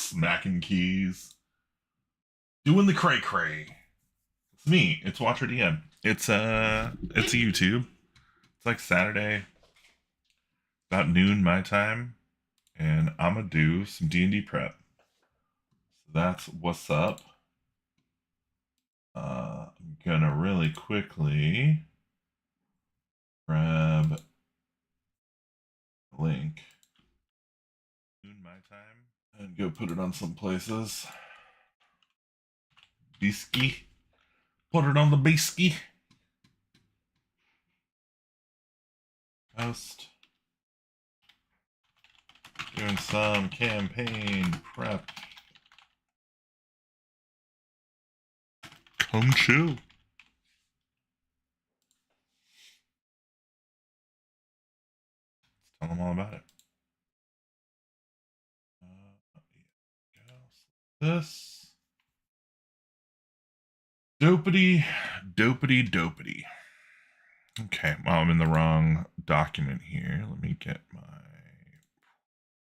smacking keys, doing the cray cray. It's me. It's Watcher DM. It's a YouTube. It's like Saturday, about noon my time, and I'm gonna do some D&D prep. So that's what's up. I'm gonna really quickly grab the link. Noon my time, and go put it on some places. Bisky. Put it on the bisky. Post. Doing some campaign prep. Come chill. Let's tell them all about it. This. Dopity. Okay, well, I'm in the wrong document here. Let me get my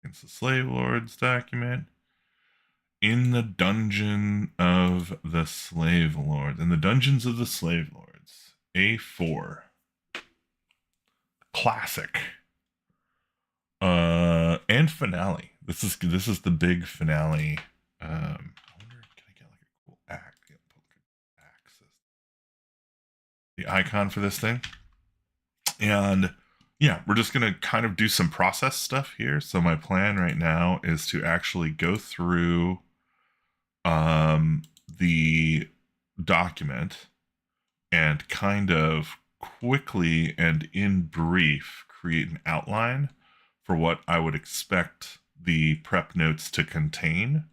Against the Slave Lords document. In the Dungeon of the Slave Lords. In the Dungeons of the Slave Lords. A4. Classic. And finale. This is the big finale. I wonder, can I get like a cool axe? The icon for this thing. And yeah, we're just going to kind of do some process stuff here. So my plan right now is to actually go through the document and kind of quickly and in brief create an outline for what I would expect the prep notes to contain,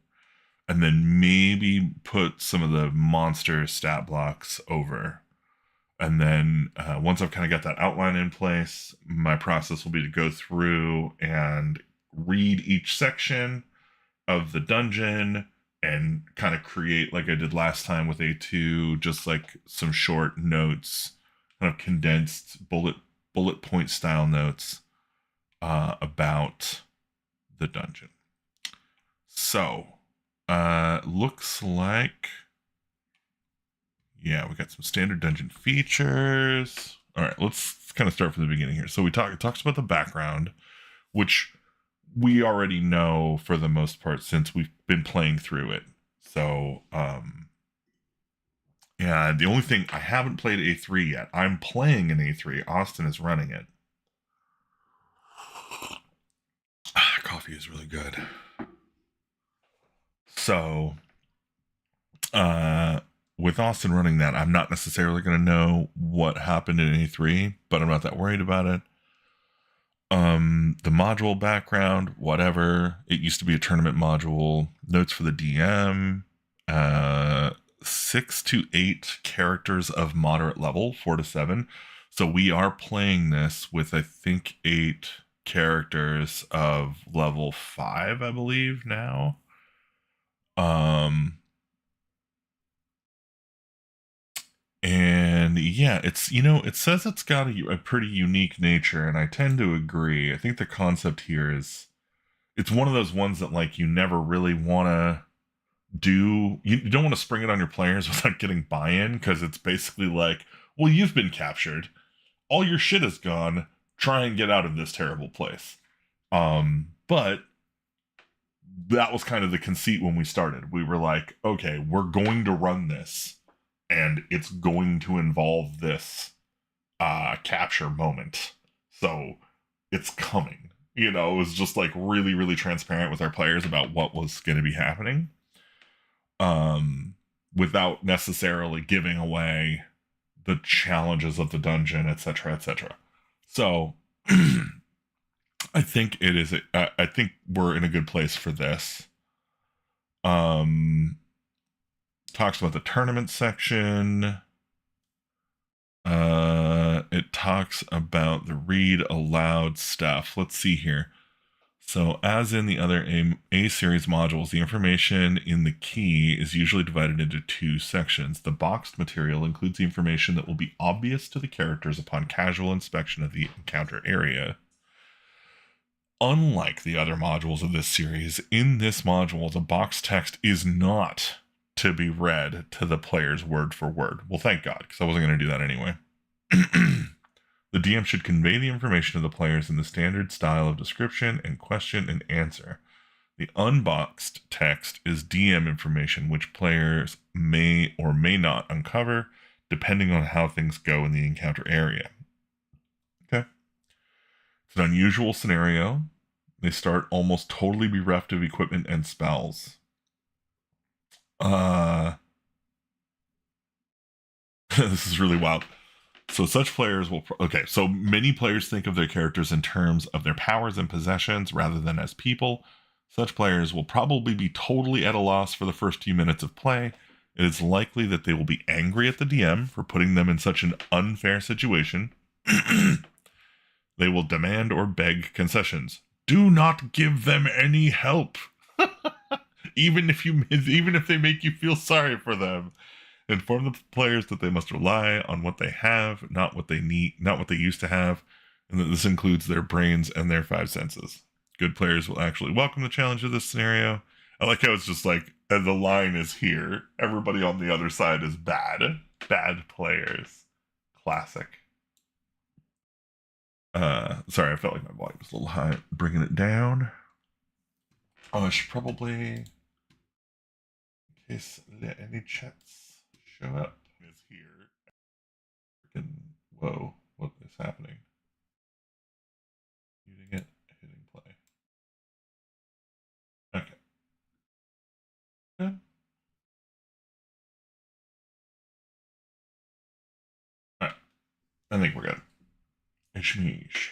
and then maybe put some of the monster stat blocks over. And then once I've kind of got that outline in place, my process will be to go through and read each section of the dungeon and kind of create, like I did last time with A2, just like some short notes, kind of condensed bullet point style notes about the dungeon. So, looks like, yeah, we got some standard dungeon features. All right, let's kind of start from the beginning here. So it talks about the background, which we already know for the most part since we've been playing through it. So, yeah, the only thing, I haven't played A3 yet. I'm playing in A3. Austin is running it. Coffee is really good. So, with Austin running that, I'm not necessarily going to know what happened in A3, but I'm not that worried about it. The module background, whatever. It used to be a tournament module. Notes for the DM. 6 to 8 characters of moderate level, 4 to 7. So we are playing this with, I think, 8 characters of level 5, I believe, now. And yeah, it's, it says it's got a pretty unique nature, and I tend to agree. I think the concept here is, it's one of those ones that, like, you never really want to do. You don't want to spring it on your players without getting buy-in, because it's basically like, well, you've been captured. All your shit is gone. Try and get out of this terrible place. But that was kind of the conceit when we started. We were like, okay, we're going to run this, and it's going to involve this capture moment. So it's coming. It was just like really, really transparent with our players about what was going to be happening, without necessarily giving away the challenges of the dungeon, etc., etc. So I think it is. I think we're in a good place for this. Talks about the tournament section. It talks about the read aloud stuff. Let's see here. So, as in the other A series modules, the information in the key is usually divided into 2 sections. The boxed material includes the information that will be obvious to the characters upon casual inspection of the encounter area. unlike the other modules of this series, in this module, the box text is not to be read to the players word for word. Well, thank God, because I wasn't going to do that anyway. The DM should convey the information to the players in the standard style of description and question and answer. The unboxed text is DM information, which players may or may not uncover, depending on how things go in the encounter area. Okay. It's an unusual scenario. They start almost totally bereft of equipment and spells. This is really wild. So such players will... Okay, so many players think of their characters in terms of their powers and possessions rather than as people. Such players will probably be totally at a loss for the first few minutes of play. It is likely that they will be angry at the DM for putting them in such an unfair situation. They will demand or beg concessions. Do not give them any help. even if they make you feel sorry for them. Inform the players that they must rely on what they have, not what they need, not what they used to have, and that this includes their brains and their 5 senses. Good players will actually welcome the challenge of this scenario. I like how it's just like, and the line is here. Everybody on the other side is bad. Bad players. Classic. Sorry, I felt like my volume was a little high. Bringing it down. Oh, I should probably, in case any chats show up, is here. Freaking, whoa, what is happening? Muting it, hitting play. Okay. Yeah. Alright. I think we're good. Ishmeesh.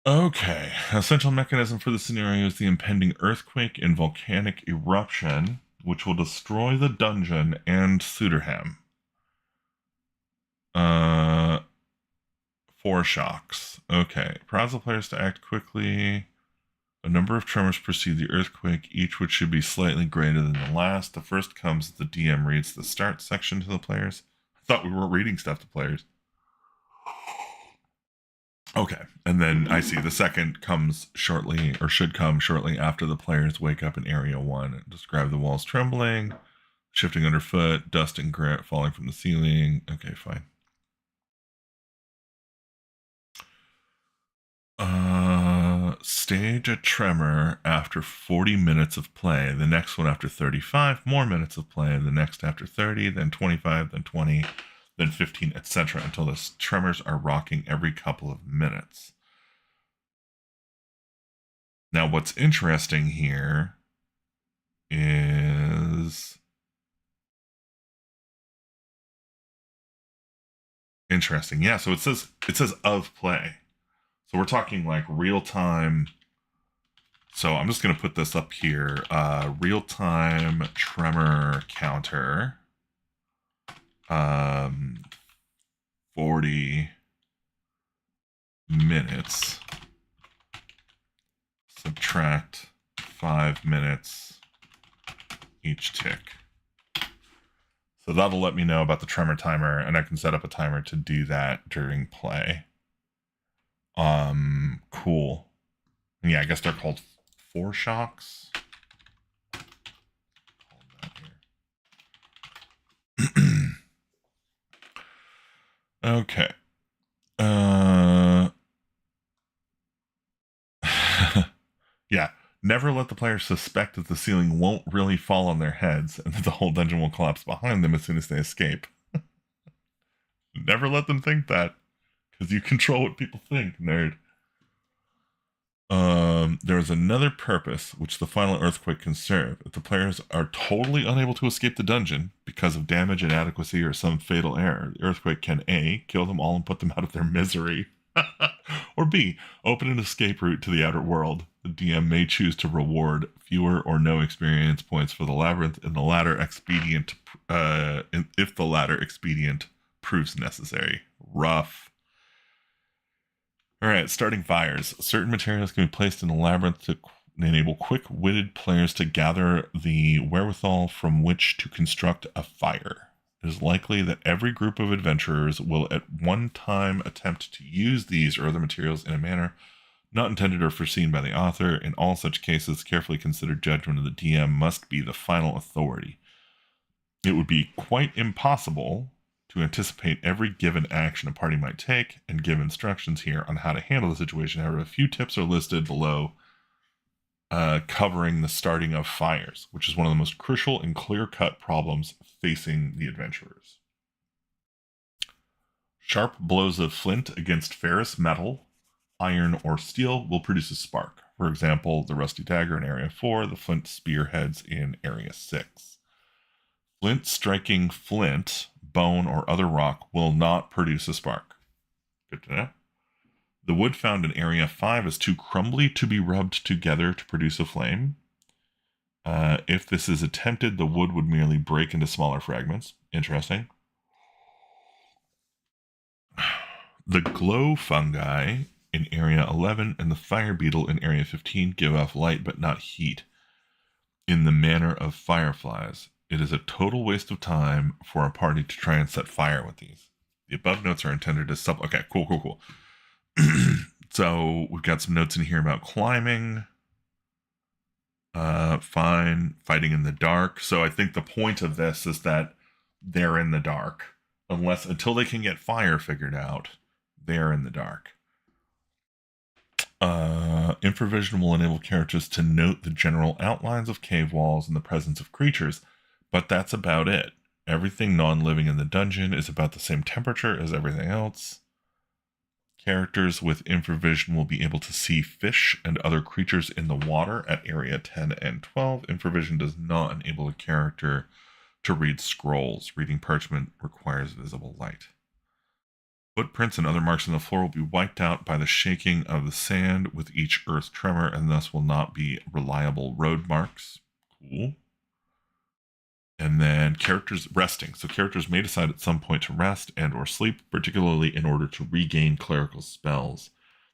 Okay. Essential mechanism for the scenario is the impending earthquake and volcanic eruption, which will destroy the dungeon and Suderham. 4 shocks. Okay. Prods the players to act quickly. A number of tremors precede the earthquake, each which should be slightly greater than the last. The first comes as the DM reads the start section to the players. I thought we weren't reading stuff to players. Okay, and then I see the second comes shortly, or should come shortly after the players wake up in Area 1. Describe the walls trembling, shifting underfoot, dust and grit falling from the ceiling. Okay, fine. Stage a tremor after 40 minutes of play. The next one after 35 more minutes of play. The next after 30, then 25, then 20, then 15, etc. until the tremors are rocking every couple of minutes. Now, what's interesting here is... Interesting. Yeah, so it says of play. So we're talking like real time. So I'm just going to put this up here. Real time tremor counter. 40 minutes. Subtract 5 minutes each tick. So that'll let me know about the tremor timer, and I can set up a timer to do that during play. Cool. And yeah, I guess they're called 4 shocks. Okay. Yeah. Never let the players suspect that the ceiling won't really fall on their heads and that the whole dungeon will collapse behind them as soon as they escape. Never let them think that, because you control what people think, nerd. There is another purpose which the final earthquake can serve. If the players are totally unable to escape the dungeon because of damage, inadequacy, or some fatal error, the earthquake can A, kill them all and put them out of their misery, or B, open an escape route to the outer world. The DM may choose to reward fewer or no experience points for the labyrinth in the latter expedient, if the latter expedient proves necessary. Rough. All right, starting fires. Certain materials can be placed in the labyrinth to enable quick-witted players to gather the wherewithal from which to construct a fire. It is likely that every group of adventurers will at one time attempt to use these or other materials in a manner Not intended or foreseen by the author. In all such cases, carefully considered judgment of the DM must be the final authority. It would be quite impossible to anticipate every given action a party might take and give instructions here on how to handle the situation. However, a few tips are listed below covering the starting of fires, which is one of the most crucial and clear-cut problems facing the adventurers. Sharp blows of flint against ferrous metal, iron, or steel will produce a spark. For example, the rusty dagger in Area 4, the flint spearheads in Area 6. Flint striking flint, bone, or other rock will not produce a spark. Good to know. The wood found in Area 5 is too crumbly to be rubbed together to produce a flame. If this is attempted, the wood would merely break into smaller fragments. Interesting. The glow fungi in Area 11 and the fire beetle in Area 15 give off light but not heat in the manner of fireflies. It is a total waste of time for a party to try and set fire with these. The above notes are intended as okay, cool. So we've got some notes in here about climbing. Fine. Fighting in the dark. So I think the point of this is that they're in the dark. Until they can get fire figured out, they're in the dark. Infravision will enable characters to note the general outlines of cave walls and the presence of creatures, but that's about it. Everything non-living in the dungeon is about the same temperature as everything else. Characters with infravision will be able to see fish and other creatures in the water at Area 10 and 12. Infravision does not enable a character to read scrolls. Reading parchment requires visible light. Footprints and other marks on the floor will be wiped out by the shaking of the sand with each earth tremor and thus will not be reliable road marks. Cool. And then characters resting. So characters may decide at some point to rest and or sleep, particularly in order to regain clerical spells.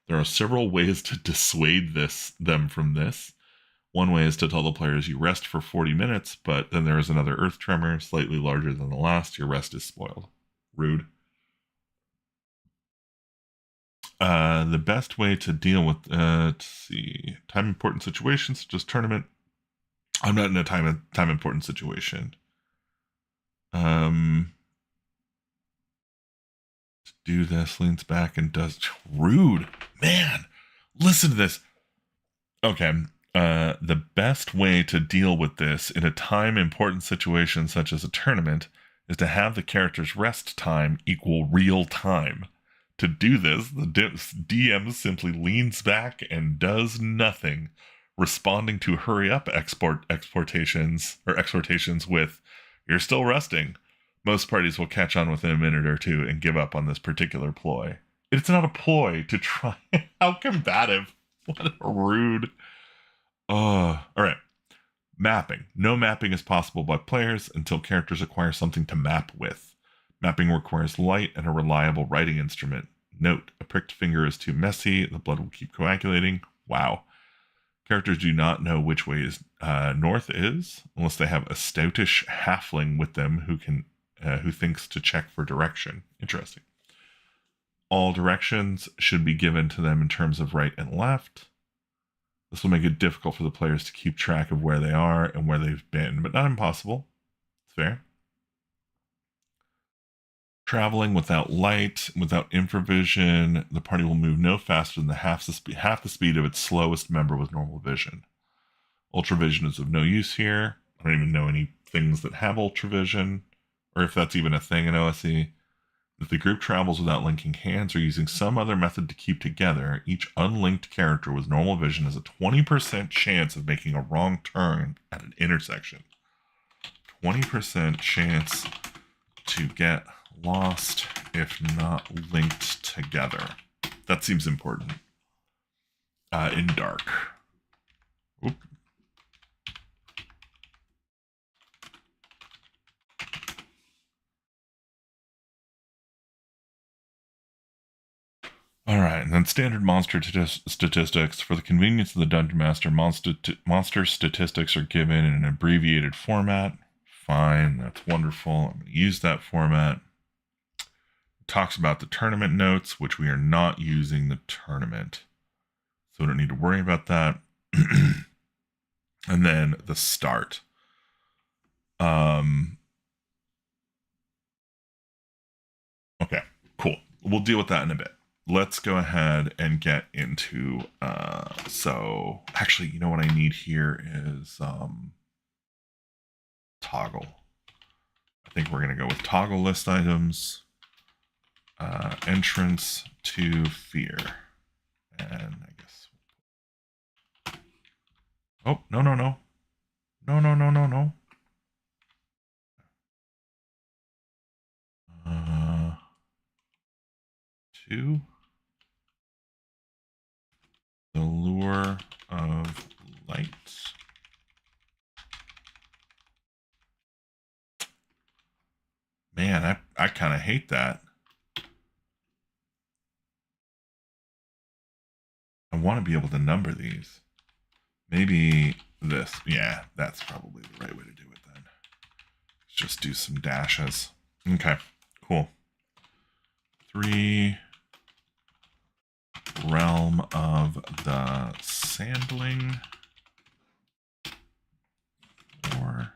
There are several ways to dissuade them from this. One way is to tell the players you rest for 40 minutes, but then there is another earth tremor, slightly larger than the last. Your rest is spoiled. Rude. The best way to deal with, let's see, time important situations such as tournament. I'm not in a time important situation. To do this, leans back and does rude. Man, listen to this. Okay. The best way to deal with this in a time important situation such as a tournament is to have the character's rest time equal real time. To do this, the DM simply leans back and does nothing, responding to hurry up exhortations with, "You're still resting." Most parties will catch on within a minute or two and give up on this particular ploy. It's not a ploy to try. How combative. What a rude. All right. Mapping. No mapping is possible by players until characters acquire something to map with. Mapping requires light and a reliable writing instrument. Note, a pricked finger is too messy. The blood will keep coagulating. Wow. Characters do not know which way north is unless they have a stoutish halfling with them who thinks to check for direction. Interesting. All directions should be given to them in terms of right and left. This will make it difficult for the players to keep track of where they are and where they've been, but not impossible. It's fair. Traveling without light, without infravision, the party will move no faster than half the speed of its slowest member with normal vision. Ultravision is of no use here. I don't even know any things that have ultravision, or if that's even a thing in OSE. If the group travels without linking hands or using some other method to keep together, each unlinked character with normal vision has a 20% chance of making a wrong turn at an intersection. 20% chance to get lost if not linked together. That seems important. In dark. Oop. All right, and then standard monster statistics. For the convenience of the Dungeon Master, monster statistics are given in an abbreviated format. Fine, that's wonderful. I'm going to use that format. It talks about the tournament notes, which we are not using the tournament. we don't need to worry about that. And then the start. Okay, cool. We'll deal with that in a bit. Let's go ahead and get into, so actually, you know what I need here is toggle. I think we're going to go with toggle list items, entrance to fear. And I guess, oh, no. To the lure of light. Man, I kind of hate that. I want to be able to number these. Maybe this. Yeah, that's probably the right way to do it then. Let's just do some dashes. Okay, cool. 3, realm of the sandling. 4,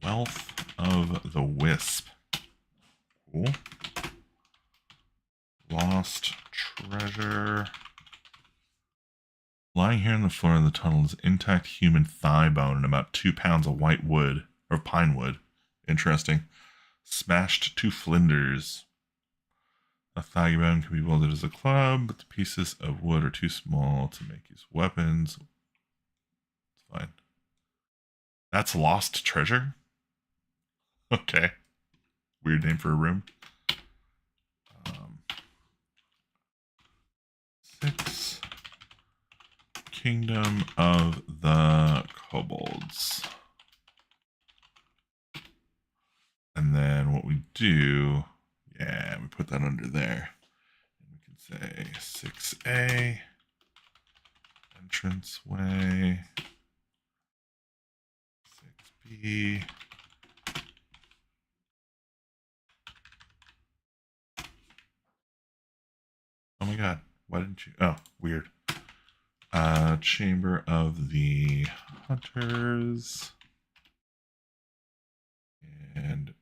wealth of the wisp. Cool. Lost treasure. Lying here on the floor of the tunnel is intact human thigh bone and about 2 pounds of white wood, or pine wood. Interesting. Smashed to flinders. A thigh bone can be wielded as a club, but the pieces of wood are too small to make use of weapons. It's fine. That's lost treasure? Okay. Weird name for a room. 6. Kingdom of the Kobolds. And then what we do, yeah, we put that under there. And we can say 6A, entranceway, 6B. Oh my god, why didn't you? Oh, weird. Chamber of the Hunters. And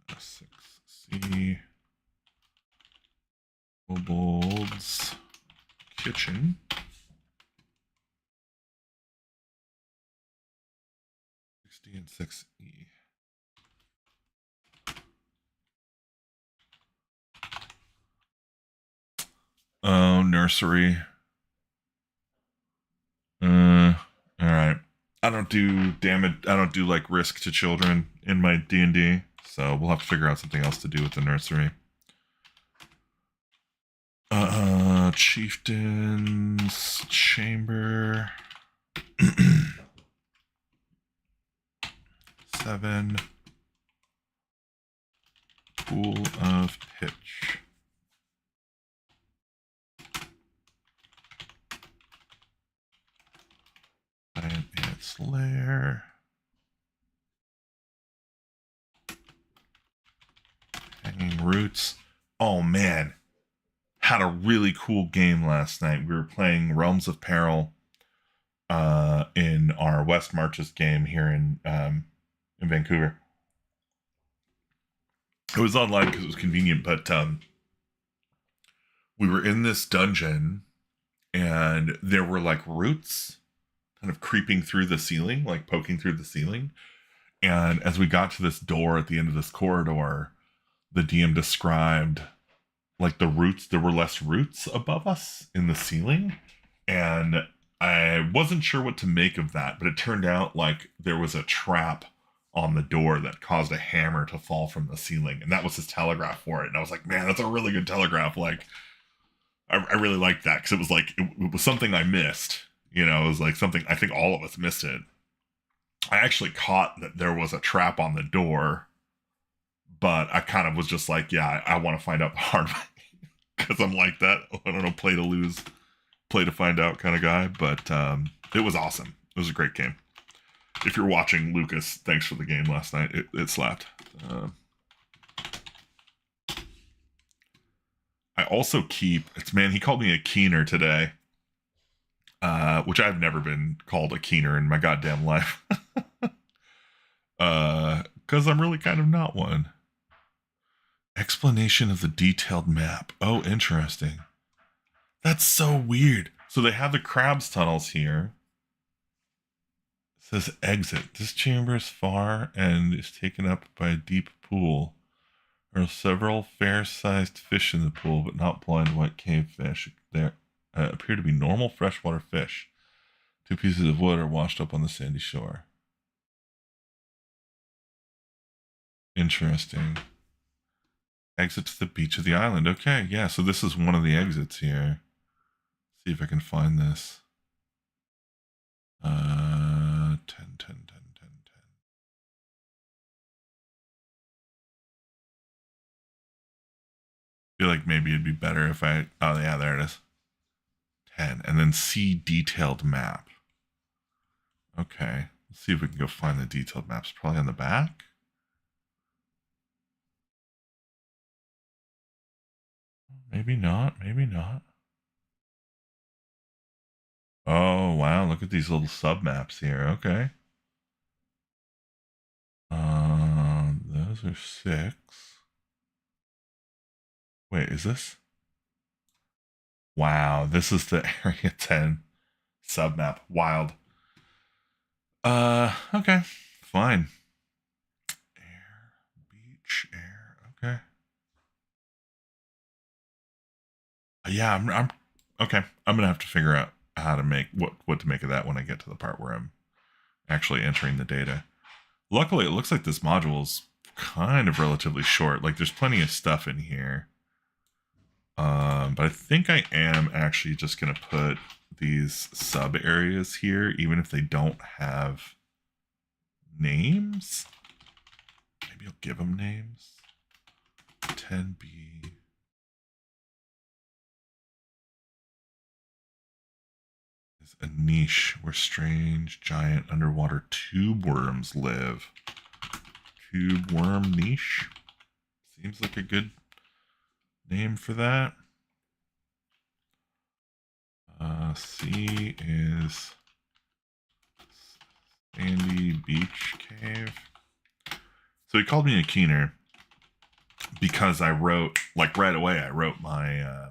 6C. Kobolds Kitchen. And 6E. Oh, nursery. All right. I don't do damage. I don't do like risk to children in my D&D, so we'll have to figure out something else to do with the nursery. Chieftain's Chamber. 7. Pool of Pitch. Giant Ant's Lair. Hanging Roots. Oh man, had a really cool game last night. We were playing Realms of Peril in our West Marches game here in Vancouver. It was online because it was convenient, but we were in this dungeon and there were like roots kind of creeping through the ceiling, like poking through the ceiling. And as we got to this door at the end of this corridor, the DM described like the roots, there were less roots above us in the ceiling. And I wasn't sure what to make of that, but it turned out like there was a trap on the door that caused a hammer to fall from the ceiling. And that was his telegraph for it. And I was like, man, that's a really good telegraph. Like, I really liked that because it was like, it was something I missed. You know, it was like something, I think all of us missed it. I actually caught that there was a trap on the door, but I kind of was just like, yeah, I want to find out the hard way because I'm like that. I don't know, play to lose, play to find out kind of guy. But it was awesome. It was a great game. If you're watching, Lucas, thanks for the game last night. It slapped. I also keep, it's man, he called me a keener today. which I've never been called a keener in my goddamn life. Because I'm really kind of not one. Explanation of the detailed map. Oh, interesting. That's so weird. So they have the crabs tunnels here. It says exit. This chamber is far and is taken up by a deep pool. There are several fair-sized fish in the pool, but not blind white cave fish. There appear to be normal freshwater fish. 2 pieces of wood are washed up on the sandy shore. Interesting. Exit to the beach of the island. Okay, yeah, so this is one of the exits here. See if I can find this. 10, 10, 10, 10, 10. Feel like maybe it'd be better if I, oh yeah, there it is. 10, and then see detailed map. Okay, let's see if we can go find the detailed maps. Probably on the back. Maybe not, maybe not. Oh, wow, look at these little sub-maps here. Okay. Those are 6. Wait, is this? Wow, this is the Area 10 sub-map. Wild. Okay, fine. Air, beach, air, okay. Yeah, I'm okay. I'm gonna have to figure out how to make what to make of that when I get to the part where I'm actually entering the data. Luckily, it looks like this module's kind of relatively short. Like, there's plenty of stuff in here. But I think I am actually just gonna put these sub areas here, even if they don't have names. Maybe I'll give them names. 10B. Is a niche where strange giant underwater tube worms live. Tube worm niche. Seems like a good name for that. C is Sandy Beach Cave. So he called me a keener because I wrote, like right away, I wrote my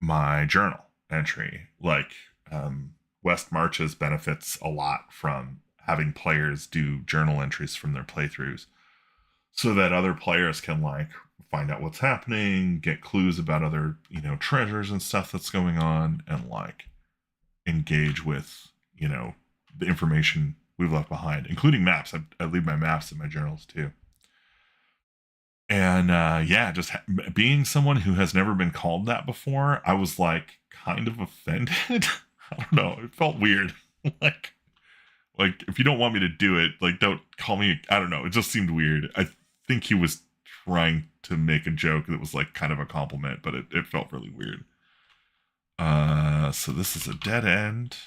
my journal entry. Like West Marches benefits a lot from having players do journal entries from their playthroughs so that other players can like find out what's happening, get clues about other, treasures and stuff that's going on, and like engage with, the information we've left behind, including maps. I leave my maps in my journals too. And yeah, just being someone who has never been called that before, I was like kind of offended. I don't know. It felt weird. like if you don't want me to do it, like don't call me. I don't know. It just seemed weird. I think he was trying to make a joke that was like kind of a compliment, but it felt really weird. So this is a dead end.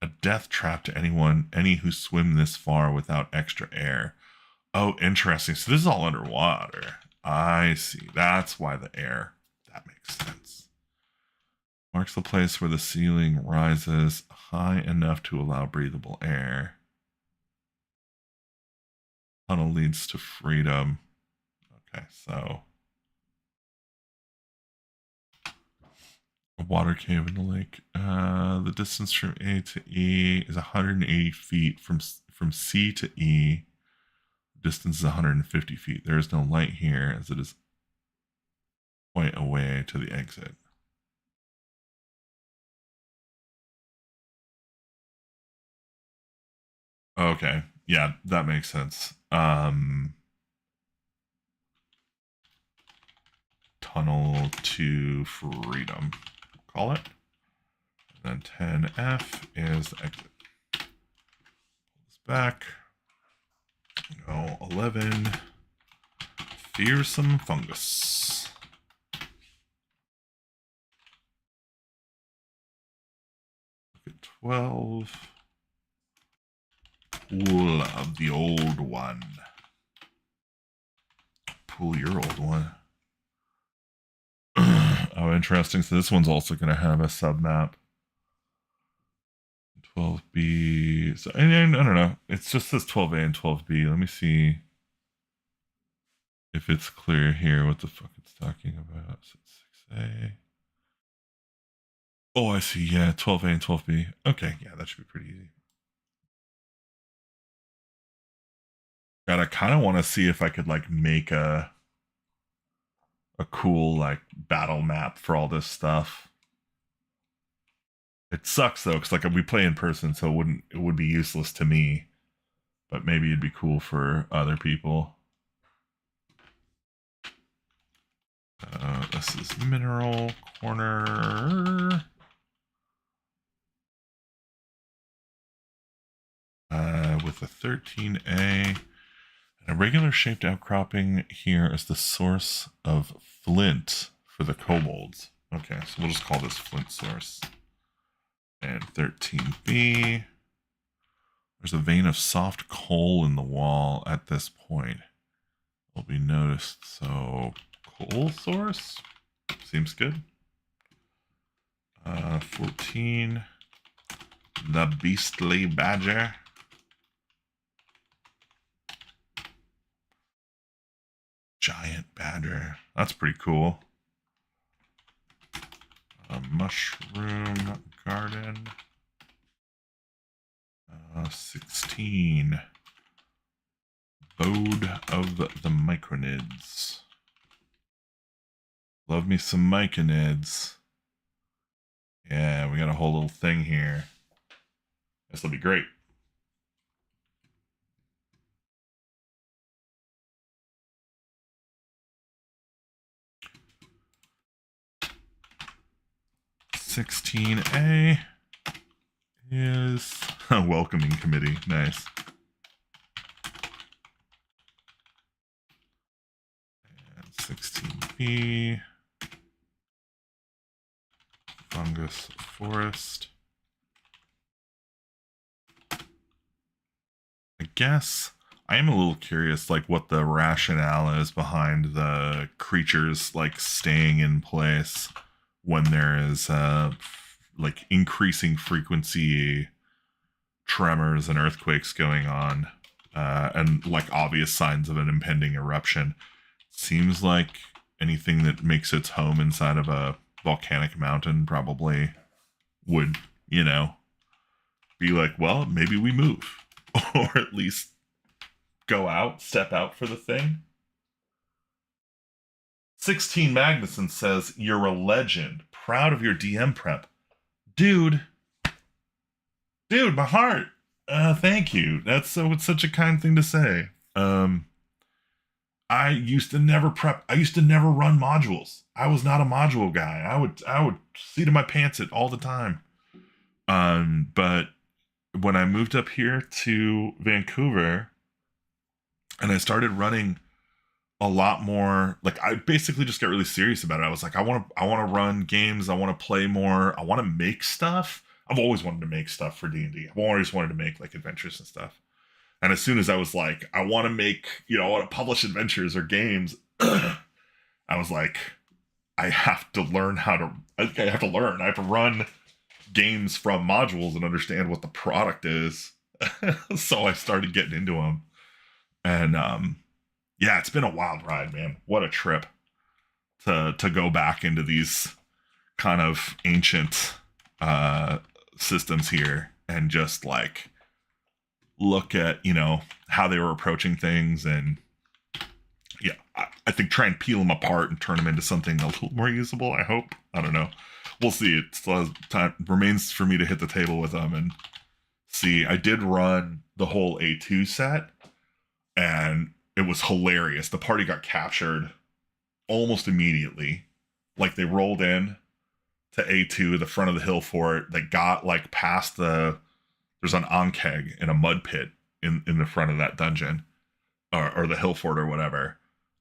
A death trap to any who swim this far without extra air. Oh, interesting. So this is all underwater. I see. That's why the air. That makes sense. Marks the place where the ceiling rises high enough to allow breathable air. Tunnel leads to freedom. Okay, so a water cave in the lake. The distance from A to E is 180 feet. From C to E, distance is 150 feet. There is no light here as it is quite a way to the exit. Okay, yeah, that makes sense. Tunnel to freedom, call it. And then 10F is the exit. Pull this back. Go 11. Fearsome fungus. Look at 12. Pool of the old one. Pull your old one. Oh, interesting. So this one's also going to have a submap. 12B. So, and I don't know. It just says 12A and 12B. Let me see if it's clear here what the fuck it's talking about. So it's 6A. Oh, I see. Yeah, 12A and 12B. Okay, yeah, that should be pretty easy. God, I kind of want to see if I could like make a cool like battle map for all this stuff. It sucks though, because like we play in person, so it would be useless to me. But maybe it'd be cool for other people. This is mineral corner. With a 13A. And a regular shaped outcropping here is the source of flint for the kobolds. Okay, so we'll just call this flint source. And 13B. There's a vein of soft coal in the wall at this point. Will be noticed. So coal source seems good. 14. The beastly badger. Giant badger. That's pretty cool. A mushroom garden. 16. Bode of the Myconids. Love me some Myconids. Yeah, we got a whole little thing here. This will be great. $16A is a welcoming committee. Nice. And 16B, fungus forest. I guess I am a little curious, like what the rationale is behind the creatures like staying in place when there is like increasing frequency tremors and earthquakes going on, and like obvious signs of an impending eruption. Seems like anything that makes its home inside of a volcanic mountain probably would, you know, be like, well, maybe we move. Or at least step out for the thing. 16 Magnuson says, you're a legend. Proud of your DM prep. Dude, my heart. Thank you. It's such a kind thing to say. I used to never prep. I used to never run modules. I was not a module guy. I would seat in my pants it all the time. But when I moved up here to Vancouver and I started running a lot more, like I basically just got really serious about it. I was like, I want to run games. I want to play more. I want to make stuff. I've always wanted to make stuff for D&D. I've always wanted to make like adventures and stuff. And as soon as I was like, I want to make, I want to publish adventures or games, I was like, I have to learn I have to run games from modules and understand what the product is. So I started getting into them. And yeah, it's been a wild ride, man. What a trip to go back into these kind of ancient systems here and just like look at, how they were approaching things. And yeah, I think try and peel them apart and turn them into something a little more usable, I hope. I don't know. We'll see. It still has time remains for me to hit the table with them and see. I did run the whole A2 set and it was hilarious. The party got captured almost immediately. Like they rolled in to A2, the front of the hill fort. They got like past there's an Ankeg in a mud pit in the front of that dungeon or the hill fort or whatever.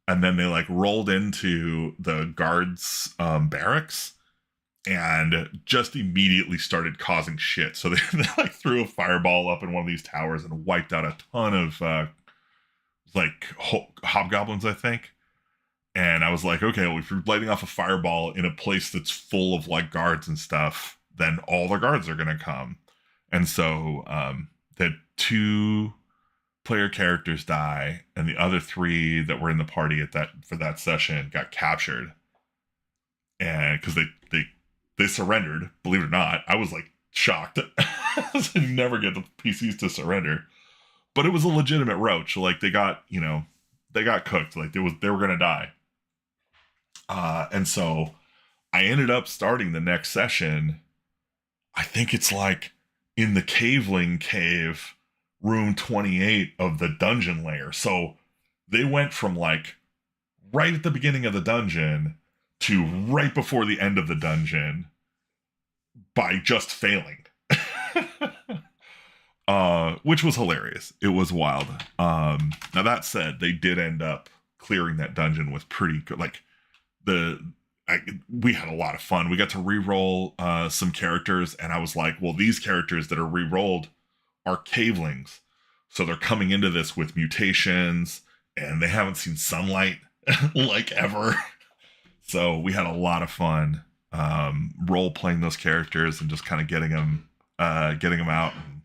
And then they like rolled into the guards barracks and just immediately started causing shit. So they like threw a fireball up in one of these towers and wiped out a ton of like hobgoblins, I think. And I was like, okay, well, if you're lighting off a fireball in a place that's full of like guards and stuff, then all the guards are gonna come. And so the 2 player characters die, and the other 3 that were in the party at that for that session got captured. And because they surrendered, believe it or not, I was like shocked. I never get the PCs to surrender, but it was a legitimate roach. Like they got they got cooked. Like they were gonna die. And so I ended up starting the next session. I think it's like in the caveling cave, room 28 of the dungeon layer. So they went from like right at the beginning of the dungeon to right before the end of the dungeon by just failing. Which was hilarious. It was wild. Now that said, they did end up clearing that dungeon with pretty good, like we had a lot of fun. We got to re-roll some characters, and I was like, well, these characters that are re-rolled are cavelings, so they're coming into this with mutations, and they haven't seen sunlight like ever. So we had a lot of fun role playing those characters and just kind of getting them out and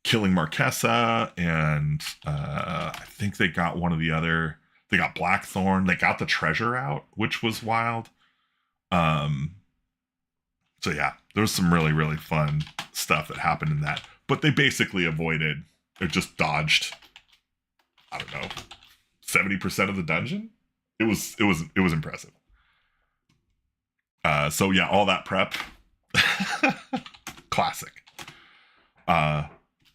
killing Marquesa, and I think they got one of the other. They got Blackthorn. They got the treasure out, which was wild. So yeah, there was some really, really fun stuff that happened in that. But they basically avoided, or just dodged, I don't know, 70% of the dungeon. It was impressive. So yeah, all that prep, classic. Oh,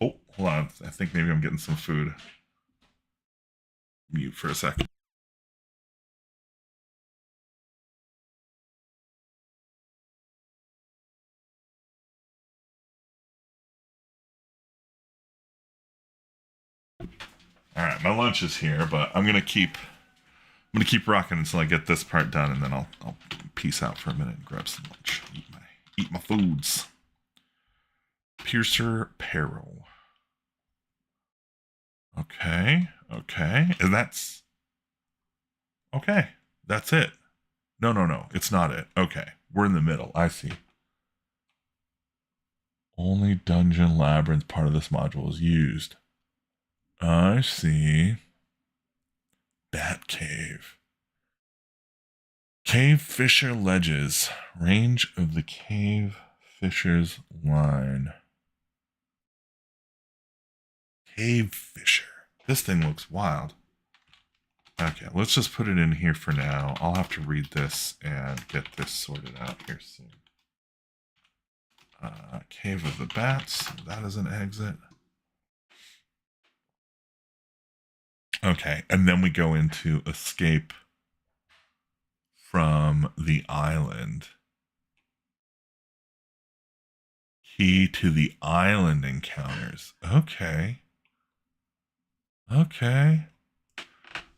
hold on. I think maybe I'm getting some food. Mute for a second. All right, my lunch is here, but I'm gonna keep rocking until I get this part done, and then I'll peace out for a minute and grab some lunch. Eat my foods. Piercer Peril. Okay, and that's okay. That's it. No, it's not it. Okay, we're in the middle. I see. Only dungeon labyrinth part of this module is used. I see. Bat Cave. Cave Fissure Ledges. Range of the Cave Fissure's line. Cave Fissure. This thing looks wild. Okay, let's just put it in here for now. I'll have to read this and get this sorted out here soon. Cave of the Bats. That is an exit. Okay, and then we go into escape from the island. Key to the island encounters. Okay.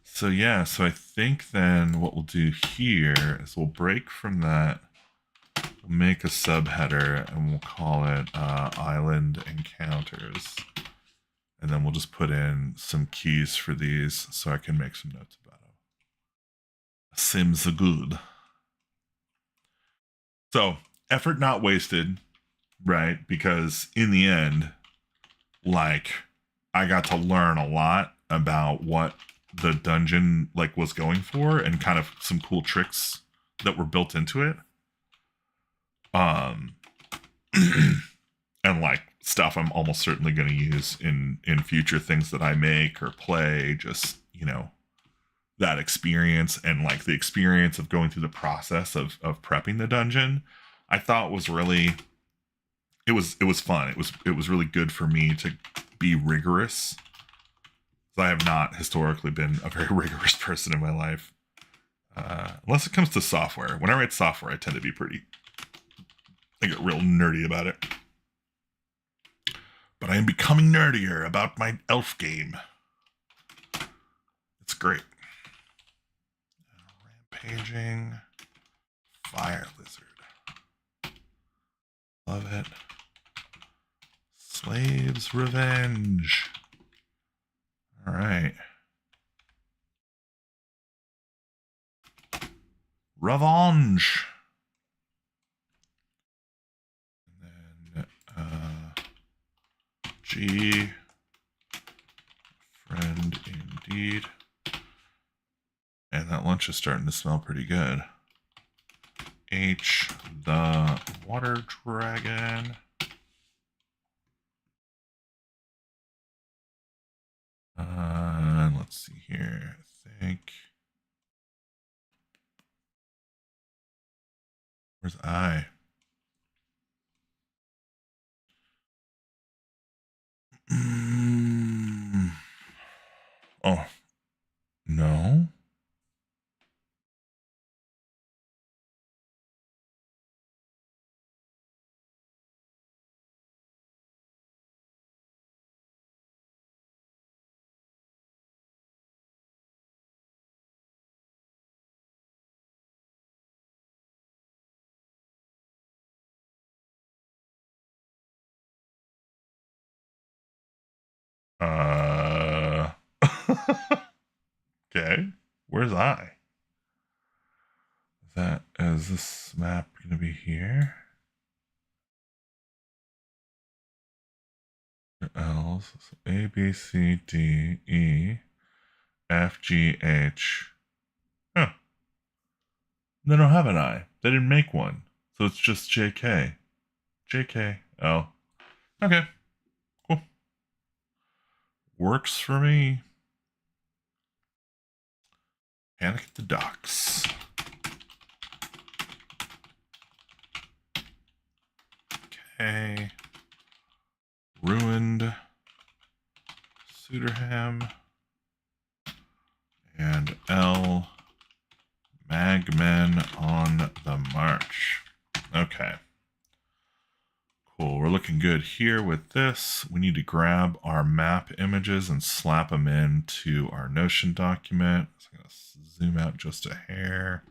So yeah, so I think then what we'll do here is we'll break from that. We'll make a subheader and we'll call it Island Encounters. And then we'll just put in some keys for these so I can make some notes about them. Seems good. So, effort not wasted, right? Because in the end, like, I got to learn a lot about what the dungeon like was going for and kind of some cool tricks that were built into it. And like stuff I'm almost certainly going to use in future things that I make or play. Just that experience and like the experience of going through the process of prepping the dungeon, I thought was really it was fun. It was really good for me to be rigorous. I have not historically been a very rigorous person in my life, unless it comes to software. When I write software, I tend to be I get real nerdy about it. But I am becoming nerdier about my elf game. It's great. Rampaging Fire Lizard. Love it. Slave's Revenge. All right. Revenge. And then G, friend indeed. And that lunch is starting to smell pretty good. H, the water dragon. Let's see here. I think. Where's I? Oh, no. Okay. Where's I? Is this map gonna be here? L's A B C D E F G H. Huh. They don't have an I. They didn't make one. So it's just JK. JK. Oh. Okay. Cool. Works for me. Panic at the Docks. Okay. Ruined. Suderham. And L. Magmen on the march. Okay. Cool. We're looking good here with this. We need to grab our map images and slap them into our Notion document. So I'm going to zoom out just a hair.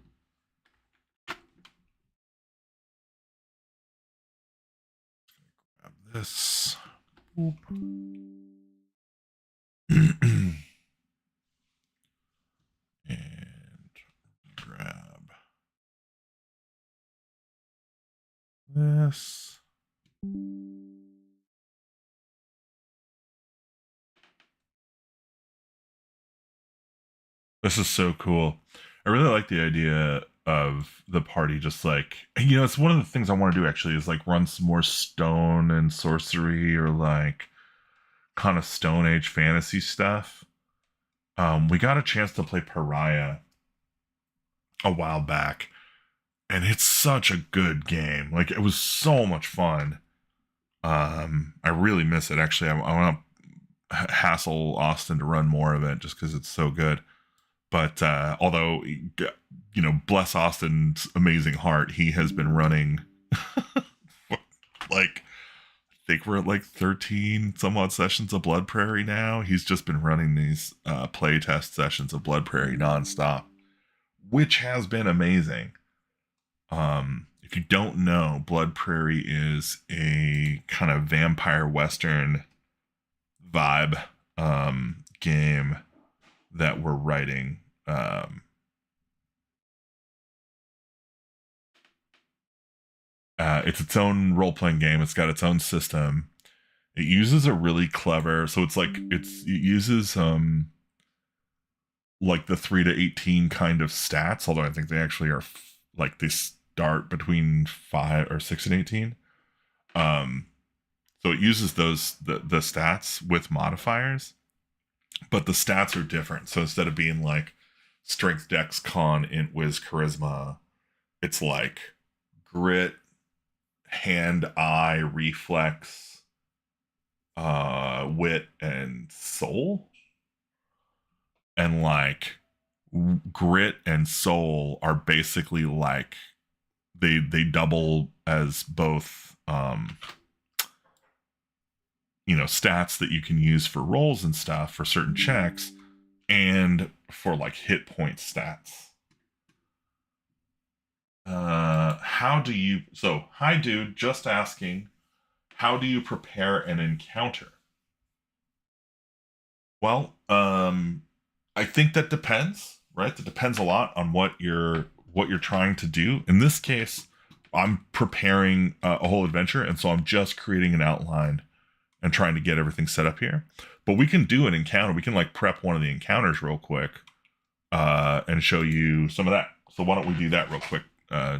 Grab this. And grab this. This is so cool. I really like the idea of the party just like, it's one of the things I want to do actually is like run some more stone and sorcery or like kind of Stone Age fantasy stuff. We got a chance to play Pariah a while back, and it's such a good game. Like, it was so much fun. I really miss it. Actually, I want to hassle Austin to run more of it just because it's so good. But although, bless Austin's amazing heart, he has been running like, I think we're at like 13 some odd sessions of Blood Prairie now. He's just been running these play test sessions of Blood Prairie nonstop, which has been amazing. If you don't know, Blood Prairie is a kind of vampire western vibe game that we're writing. It's its own role-playing game. It's got its own system. It uses a really clever, so it uses like the 3 to 18 kind of stats, although I think they actually are like they start between 5 or 6 and 18. So it uses the stats with modifiers, but the stats are different. So instead of being like strength, dex, con, int, whiz, charisma, it's like grit, hand, eye, reflex, wit, and soul. And like grit and soul are basically like they double as both stats that you can use for rolls and stuff for certain checks and for like hit point stats. Hi dude, just asking, how do you prepare an encounter? Well, I think that depends, right? That depends a lot on what you're what you're trying to do. In this case, I'm preparing a whole adventure, and so I'm just creating an outline and trying to get everything set up here. But we can do an encounter. We can like prep one of the encounters real quick and show you some of that. So why don't we do that real quick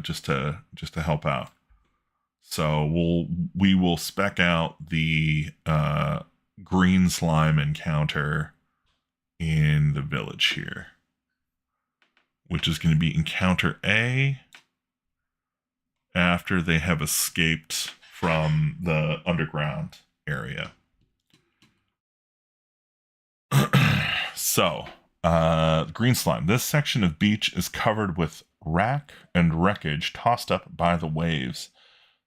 just to help out. So we will spec out the green slime encounter in the village here, which is going to be encounter A after they have escaped from the underground area. So, green slime. This section of beach is covered with wrack and wreckage tossed up by the waves.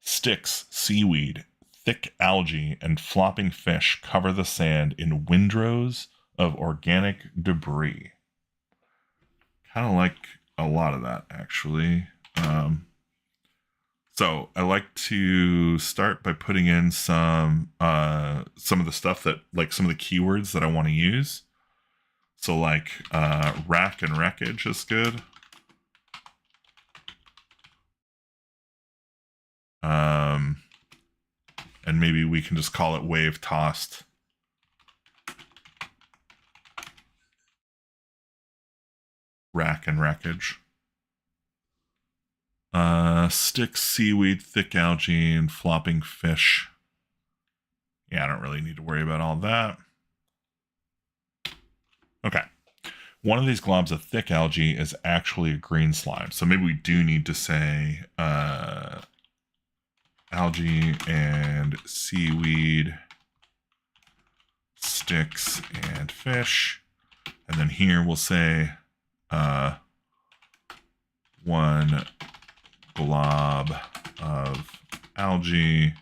Sticks, seaweed, thick algae, and flopping fish cover the sand in windrows of organic debris. Kind of like a lot of that, actually. So I like to start by putting in some of the stuff that, like some of the keywords that I want to use. So like rack and wreckage is good. And maybe we can just call it wave tossed. Rack and wreckage. Sticks, seaweed, thick algae, and flopping fish. Yeah, I don't really need to worry about all that. Okay. One of these globs of thick algae is actually a green slime. So maybe we do need to say algae and seaweed, sticks and fish. And then here we'll say one glob of algae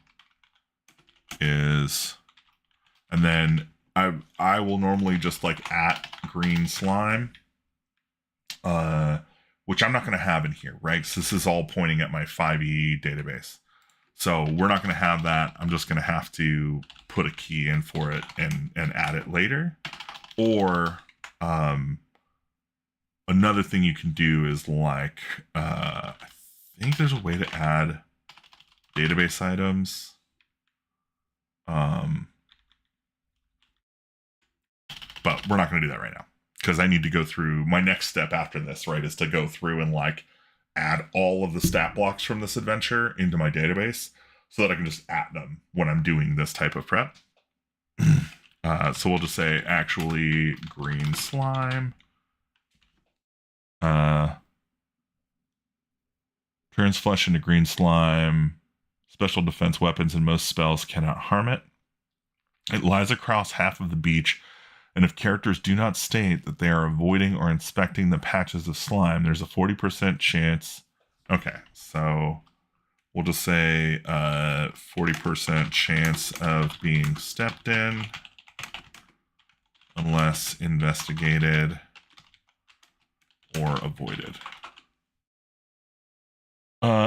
is, and then I will normally just like at green slime, which I'm not going to have in here, right? So this is all pointing at my 5e database. So we're not going to have that. I'm just going to have to put a key in for it and add it later. Or another thing you can do is like, I think there's a way to add database items. But we're not going to do that right now because I need to go through my next step after this, right, is to go through and like add all of the stat blocks from this adventure into my database so that I can just add them when I'm doing this type of prep. So we'll just say actually green slime. Turns flesh into green slime. Special defense weapons and most spells cannot harm it. It lies across half of the beach, and if characters do not state that they are avoiding or inspecting the patches of slime, there's a 40% chance. Okay, so we'll just say 40% chance of being stepped in unless investigated or avoided.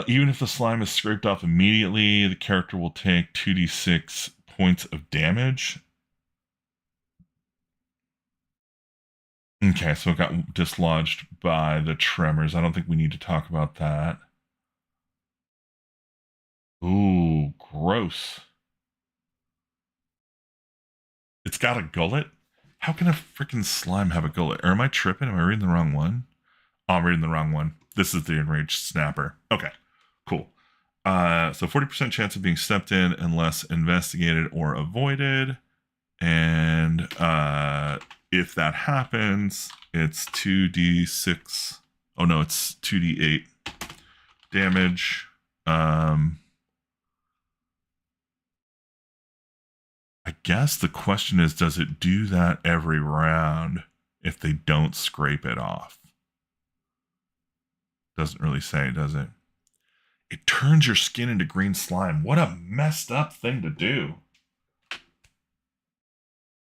Even if the slime is scraped off immediately, the character will take 2d6 points of damage. Okay, so it got dislodged by the tremors. I don't think we need to talk about that. Ooh, gross. It's got a gullet? How can a freaking slime have a gullet? Or am I tripping? Am I reading the wrong one? Oh, I'm reading the wrong one. This is the enraged snapper. Okay, cool. So 40% chance of being stepped in unless investigated or avoided. And if that happens, it's 2d6. Oh no, it's 2d8 damage. I guess the question is, does it do that every round if they don't scrape it off? Doesn't really say, does it? It turns your skin into green slime. What a messed up thing to do.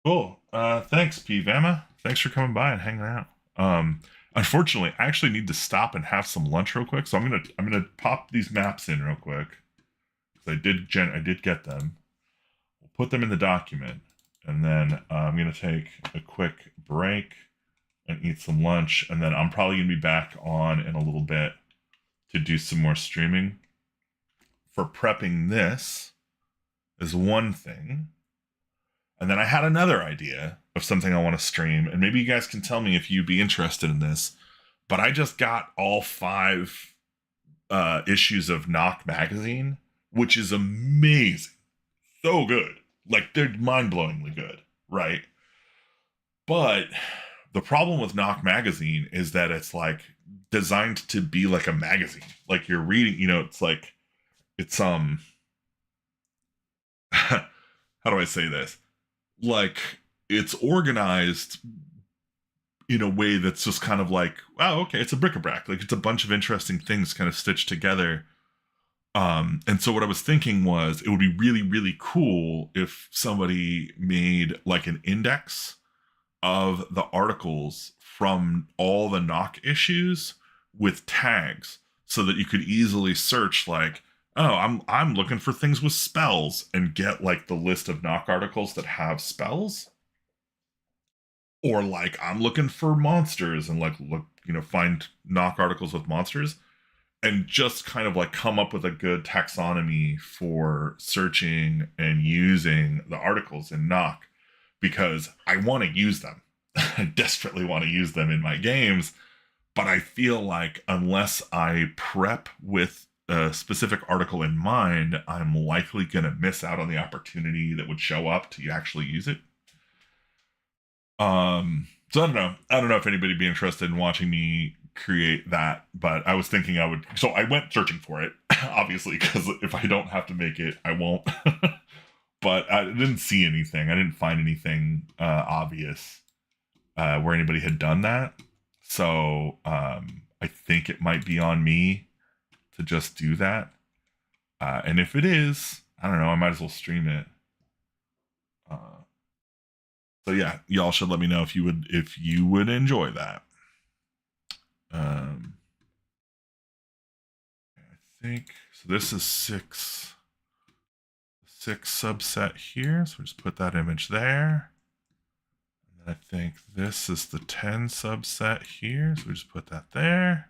Cool. Thanks, P. Vama. Thanks for coming by and hanging out. Unfortunately, I actually need to stop and have some lunch real quick, so I'm gonna pop these maps in real quick. I did get them. We'll put them in the document, and then I'm gonna take a quick break and eat some lunch, and then I'm probably gonna be back on in a little bit to do some more streaming. For prepping this is one thing. And then I had another idea of something I want to stream, and maybe you guys can tell me if you'd be interested in this. But I just got all 5 issues of Knock magazine, which is amazing. So good. Like, they're mind-blowingly good, right? But the problem with Knock magazine is that it's like designed to be like a magazine. Like, you're reading, it's like, it's how do I say this? Like, it's organized in a way that's just kind of like, wow, okay, it's a bric-a-brac. Like, it's a bunch of interesting things kind of stitched together. And so what I was thinking was it would be really, really cool if somebody made like an index of the articles from all the Knock issues with tags so that you could easily search like, oh, I'm looking for things with spells and get like the list of Knock articles that have spells. Or like I'm looking for monsters and like look, find Knock articles with monsters and just kind of like come up with a good taxonomy for searching and using the articles in Knock because I want to use them. I desperately want to use them in my games, but I feel like unless I prep with a specific article in mind, I'm likely going to miss out on the opportunity that would show up to actually use it. So I don't know. I don't know if anybody would be interested in watching me create that, but I was thinking I would. So I went searching for it, obviously, because if I don't have to make it, I won't. But I didn't see anything. I didn't find anything obvious where anybody had done that. So I think it might be on me to just do that. And if it is, I don't know. I might as well stream it. So yeah, y'all should let me know if you would enjoy that. I think so. This is 6 subset here, so we'll just put that image there. And I think this is the 10 subset here, so we just put that there.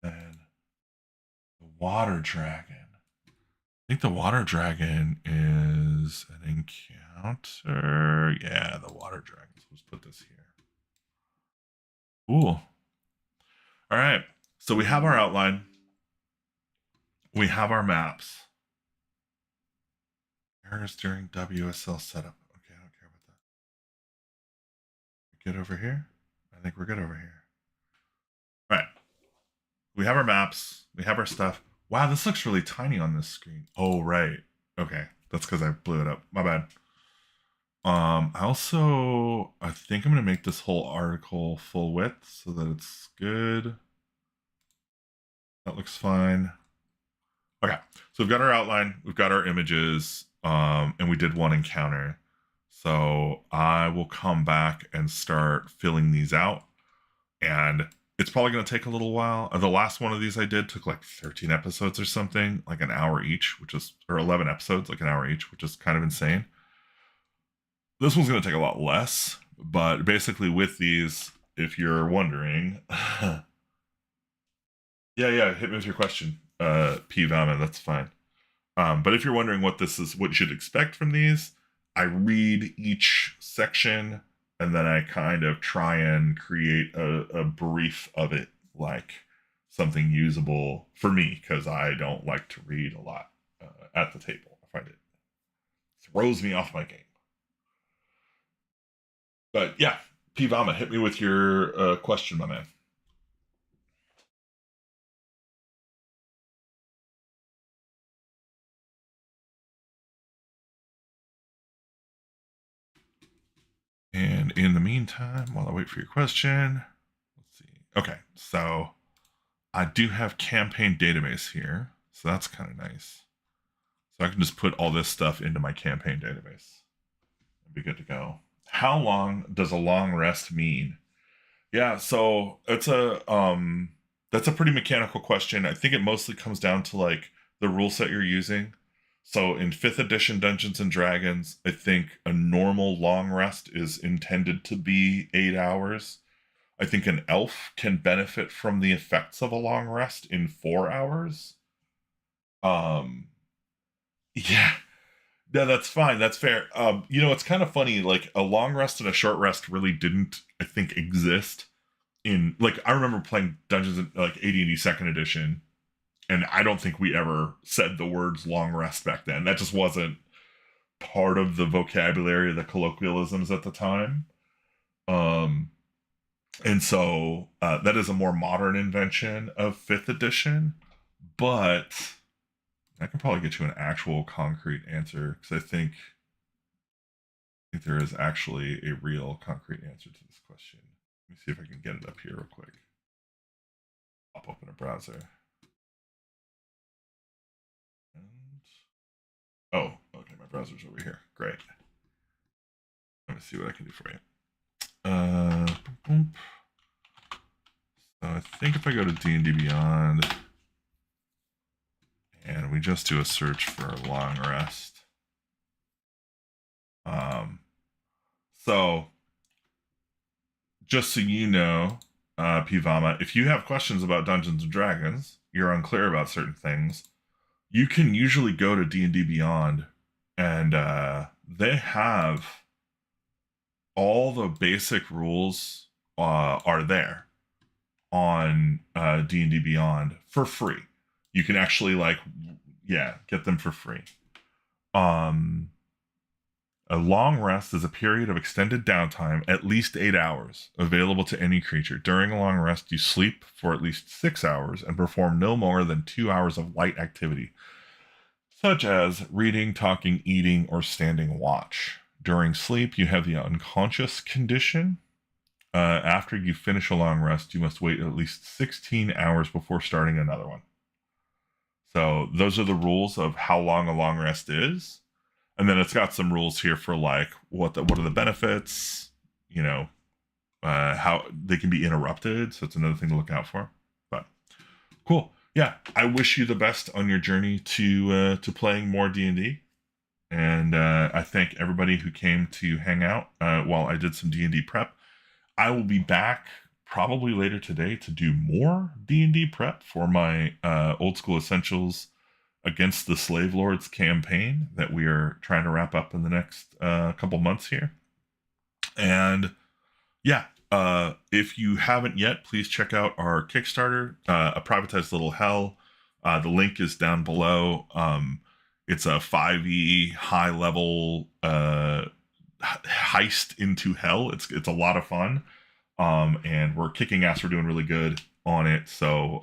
And the water dragon. I think the water dragon is an encounter. Yeah, the water dragon. So let's put this here. Cool. All right. So we have our outline. We have our maps. Errors during WSL setup. Okay, I don't care about that. Good over here? I think we're good over here. All right. We have our maps. We have our stuff. Wow, this looks really tiny on this screen. Oh, right. Okay. That's because I blew it up. My bad. I think I'm going to make this whole article full width so that it's good. That looks fine. Okay. So we've got our outline. We've got our images. And we did one encounter. So I will come back and start filling these out. And it's probably going to take a little while. The last one of these I did took like 13 episodes or something, like an hour each, or 11 episodes, like an hour each, which is kind of insane. This one's going to take a lot less, but basically with these, if you're wondering, yeah, hit me with your question, P. Vama, that's fine. But if you're wondering what you should expect from these, I read each section and then I kind of try and create a brief of it, like something usable for me, because I don't like to read a lot at the table. I find it throws me off my game. But yeah, P. Vama, hit me with your question, my man. And in the meantime, while I wait for your question, let's see. Okay, so I do have campaign database here, so that's kind of nice. So I can just put all this stuff into my campaign database. It'd be good to go. How long does a long rest mean? Yeah, so that's a pretty mechanical question. I think it mostly comes down to like the rule set you're using. So in 5th edition Dungeons and Dragons, I think a normal long rest is intended to be 8 hours. I think an elf can benefit from the effects of a long rest in 4 hours. Um, yeah, yeah, that's fine. That's fair. It's kind of funny. Like a long rest and a short rest really didn't, I think, exist in like I remember playing Dungeons and like AD&D second edition, and I don't think we ever said the words long rest back then. That just wasn't part of the vocabulary of the colloquialisms at the time. Um, and so that is a more modern invention of 5th edition, but I can probably get you an actual concrete answer because I think there is actually a real concrete answer to this question. Let me see if I can get it up here real quick. Pop open a browser. And... oh, okay, my browser's over here. Great. Let me see what I can do for you. Boom. So I think if I go to D&D Beyond and we just do a search for a long rest. So just so you know, Pivama, if you have questions about Dungeons and Dragons, you're unclear about certain things, you can usually go to D&D Beyond and they have all the basic rules are there on D&D Beyond for free. You can actually get them for free. A long rest is a period of extended downtime, at least 8 hours, available to any creature. During a long rest, you sleep for at least 6 hours and perform no more than 2 hours of light activity, such as reading, talking, eating, or standing watch. During sleep, you have the unconscious condition. After you finish a long rest, you must wait at least 16 hours before starting another one. So those are the rules of how long a long rest is. And then it's got some rules here for like what are the benefits, how they can be interrupted. So it's another thing to look out for. But cool. Yeah, I wish you the best on your journey to playing more D&D. And I thank everybody who came to hang out while I did some D&D prep. I will be back probably later today to do more D&D prep for my Old School Essentials Against the Slave Lords campaign that we are trying to wrap up in the next couple months here. And yeah, if you haven't yet, please check out our Kickstarter, A Privatized Little Hell. The link is down below. It's a 5e high level heist into hell. It's a lot of fun. And we're kicking ass. We're doing really good on it. So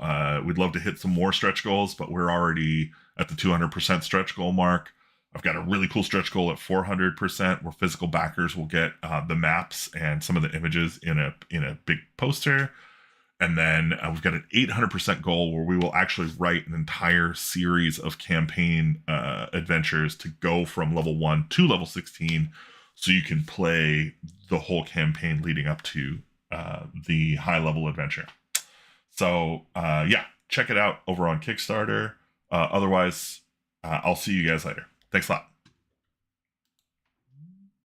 we'd love to hit some more stretch goals, but we're already at the 200% stretch goal mark. I've got a really cool stretch goal at 400%, where physical backers will get the maps and some of the images in a big poster. And then we've got an 800% goal where we will actually write an entire series of campaign adventures to go from level 1 to level 16, so you can play the whole campaign leading up to the high level adventure. So check it out over on Kickstarter. Otherwise, I'll see you guys later. Thanks a lot.